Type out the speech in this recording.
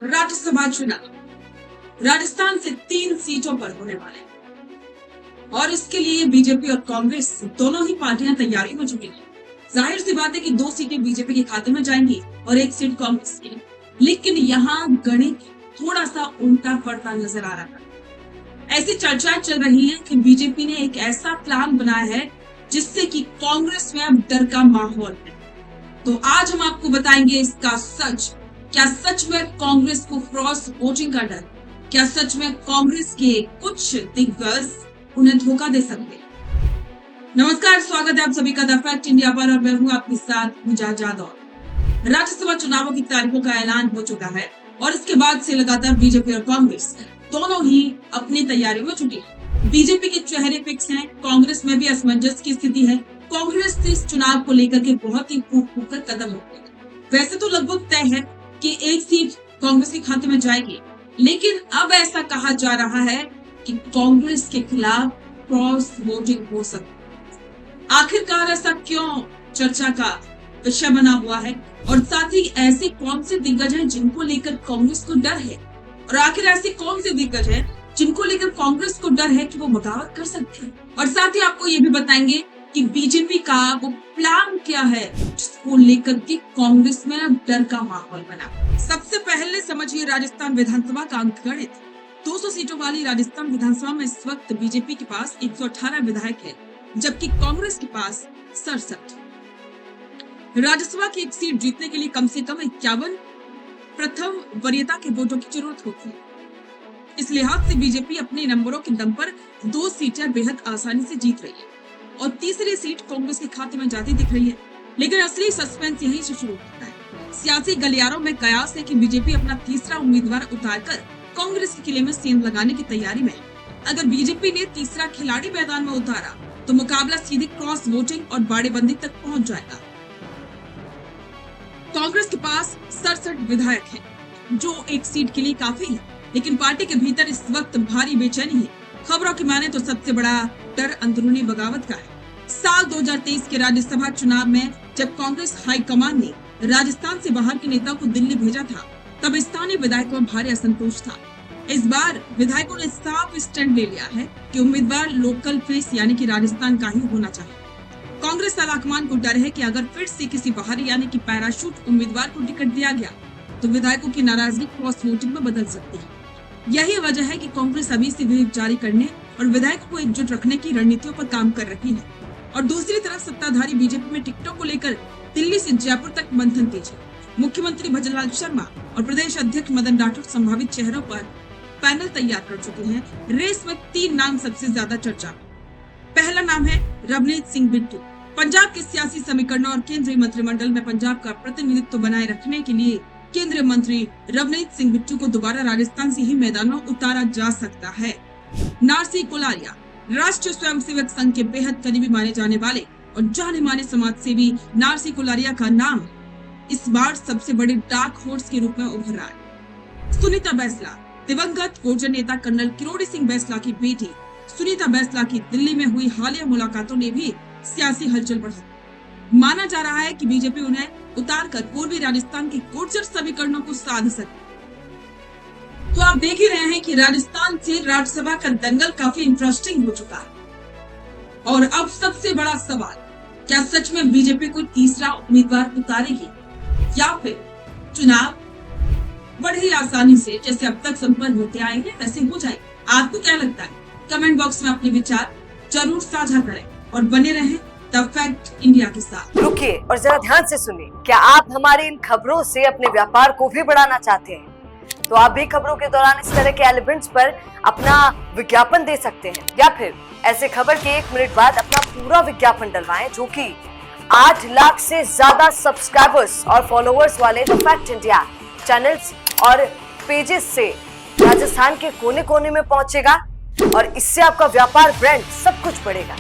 राज्यसभा चुनाव राजस्थान से 3 सीटों पर होने वाले हैं और इसके लिए बीजेपी और कांग्रेस दोनों ही पार्टियां तैयारी में जुटी हैं। जाहिर सी बात है कि 2 सीटें बीजेपी के खाते में जाएंगी और 1 सीट कांग्रेस की। लेकिन यहाँ गणित थोड़ा सा उल्टा पड़ता नजर आ रहा है। ऐसी चर्चाएं चल रही हैं कि बीजेपी ने एक ऐसा प्लान बनाया है जिससे कि कांग्रेस में अब डर का माहौल है। तो आज हम आपको बताएंगे इसका सच। क्या सच में कांग्रेस को क्रॉस वोटिंग का डर? क्या सच में कांग्रेस के कुछ दिग्गज उन्हें धोखा दे सकते हैं? नमस्कार, स्वागत है आप सभी का द फैक्ट इंडिया पर और मैं हूं आपके साथ पूजा जादव। राज्यसभा चुनावों की तारीखों का ऐलान हो चुका है और इसके बाद से लगातार बीजेपी और कांग्रेस दोनों ही अपनी तैयारियों में जुटी है। बीजेपी के चेहरे फिक्स हैं, कांग्रेस में भी असमंजस की स्थिति है। कांग्रेस इस चुनाव को लेकर के बहुत ही फूक फूक कर कदम उठाएगी। वैसे तो लगभग तय है कि 1 सीट कांग्रेस के खाते में जाएगी, लेकिन अब ऐसा कहा जा रहा है कि कांग्रेस के खिलाफ क्रॉस वोटिंग हो सकती है। आखिरकार ऐसा क्यों चर्चा का विषय बना हुआ है और साथ ही ऐसे कौन से दिग्गज हैं जिनको लेकर कांग्रेस को डर है, और आखिर ऐसे कौन से दिग्गज हैं जिनको लेकर कांग्रेस को डर है कि वो बगावत कर सकते हैं। और साथ ही आपको ये भी बताएंगे कि बीजेपी का वो प्लान क्या है जिसको लेकर के कांग्रेस में अब डर का माहौल बना। सबसे पहले समझिए राजस्थान विधानसभा का अंकगणित। 200 सीटों वाली राजस्थान विधानसभा में इस वक्त बीजेपी के पास 118 विधायक है, जबकि कांग्रेस के पास 67। राज्यसभा की 1 सीट जीतने के लिए कम से कम 51 प्रथम वरीयता के वोटों की जरूरत होती है। इस लिहाज से बीजेपी अपने नंबरों के दम पर 2 सीटें बेहद आसानी से जीत रही है और तीसरी सीट कांग्रेस के खाते में जाती दिख रही है। लेकिन असली सस्पेंस यहीं से शुरू होता है। सियासी गलियारों में कयास है कि बीजेपी अपना तीसरा उम्मीदवार उतारकर कांग्रेस के किले में सेंध लगाने की तैयारी में है। अगर बीजेपी ने तीसरा खिलाड़ी मैदान में उतारा तो मुकाबला सीधे क्रॉस वोटिंग और बाड़ेबंदी तक पहुंच जाएगा। कांग्रेस के पास 67 विधायक हैं, जो 1 सीट के लिए काफी है, लेकिन पार्टी के भीतर इस वक्त भारी बेचैनी है। खबरों की माने तो सबसे बड़ा डर अंदरूनी बगावत का है। साल 2023 के राज्यसभा चुनाव में जब कांग्रेस हाईकमान ने राजस्थान से बाहर के नेताओं को दिल्ली भेजा था, तब स्थानीय विधायकों में भारी असंतोष था। इस बार विधायकों ने साफ स्टैंड ले लिया है कि उम्मीदवार लोकल फेस यानी कि राजस्थान का ही होना चाहिए। कांग्रेस हाईकमान को डर है कि अगर फिर से किसी बाहरी यानी कि पैराशूट उम्मीदवार को टिकट दिया गया तो विधायकों की नाराजगी क्रॉस वोटिंग में बदल सकती है। यही वजह है कि कांग्रेस अभी से व्हिप जारी करने और विधायकों को एकजुट रखने की रणनीतियों पर काम कर रही है। और दूसरी तरफ सत्ताधारी बीजेपी में टिकटों को लेकर दिल्ली से जयपुर तक मंथन तेज है। मुख्यमंत्री भजनलाल शर्मा और प्रदेश अध्यक्ष मदन राठौर संभावित चेहरों पर पैनल तैयार कर चुके हैं। रेस में 3 नाम सबसे ज्यादा चर्चा में। पहला नाम है रवनीत सिंह बिट्टू। पंजाब के सियासी समीकरणों और केंद्रीय मंत्रिमंडल में पंजाब का प्रतिनिधित्व बनाए रखने के लिए केंद्रीय मंत्री रवनीत सिंह बिट्टू को दोबारा राजस्थान से ही मैदान में उतारा जा सकता है। नारसी कोलारिया राष्ट्रीय स्वयंसेवक संघ के बेहद करीबी माने जाने वाले और जाने माने समाज सेवी नारसी कोलारिया का नाम इस बार सबसे बड़े डार्क हॉर्स के रूप में उभर रहा है। सुनीता बैसला दिवंगत गुर्जर नेता कर्नल किरोड़ी सिंह बैसला की बेटी सुनीता बैसला की दिल्ली में हुई हालिया मुलाकातों ने भी सियासी हलचल बढ़ाई। माना जा रहा है कि बीजेपी उन्हें उतारकर पूर्वी राजस्थान के गुर्जर समीकरणों को साध सके। तो आप देख ही रहे हैं कि राजस्थान से राज्यसभा का दंगल काफी इंटरेस्टिंग हो चुका है। और अब सबसे बड़ा सवाल, क्या सच में बीजेपी को तीसरा उम्मीदवार उतारेगी या फिर चुनाव बड़ी आसानी से जैसे अब तक संपन्न होते आए हैं वैसे हो जाएगी? आपको क्या लगता है? कमेंट बॉक्स में अपने विचार जरूर साझा करें और बने रहें द फैक्ट इंडिया के साथ। रुकिए और जरा ध्यान से सुनिए। क्या आप हमारी इन खबरों से अपने व्यापार को भी बढ़ाना चाहते हैं? तो आप भी खबरों के दौरान इस तरह के एलिमेंट्स पर अपना विज्ञापन दे सकते हैं, या फिर ऐसे खबर के 1 मिनट बाद अपना पूरा विज्ञापन डलवाएं, जो कि 8 लाख से ज्यादा सब्सक्राइबर्स और फॉलोअर्स वाले द फैक्ट इंडिया चैनल्स और पेजेस से राजस्थान के कोने कोने में पहुंचेगा और इससे आपका व्यापार, ब्रांड सब कुछ बढ़ेगा।